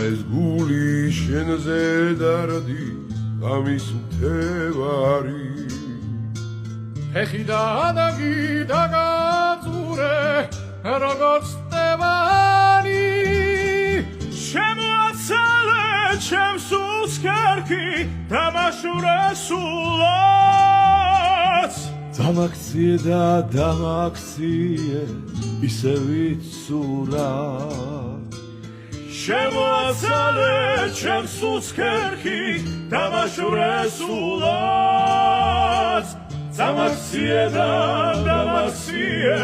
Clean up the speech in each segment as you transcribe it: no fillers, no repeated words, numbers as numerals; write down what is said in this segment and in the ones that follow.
ეს გული შენზე დარდი ამის მთევარი ფეხი და ადაგი დაგაწურე როგორც ტევანი შემოაცალე ჩემს უსქერქი დამაშურე სულაც დამაქციე და დამაქციე ისე ვიცურა შემოაცალე ჩემს უსქერქი დამაშურე სულაც დამაქციე და დამაქციე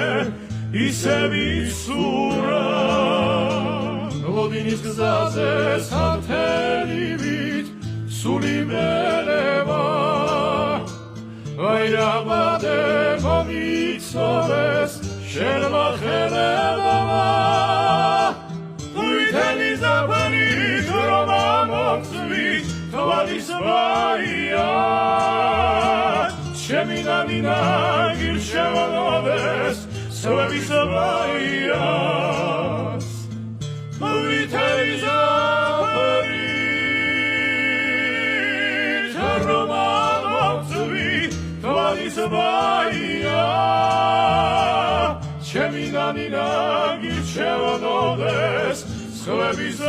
ისე ვიცურა ლოდინის გზაზე სათელივით სული მელევა ვაირაბადე მომიცოვეს შენმა ხელებმა ვითელი ზაფხულით რომ ამომწვი თვალის ვაია ჩემი ნამინა გირჩევანოდეს სვების ვაიას ვითელი ზაფხულით რომ ამომწვი თვალის ვაია ჩემი ნამინა გირჩევანოდეს სვების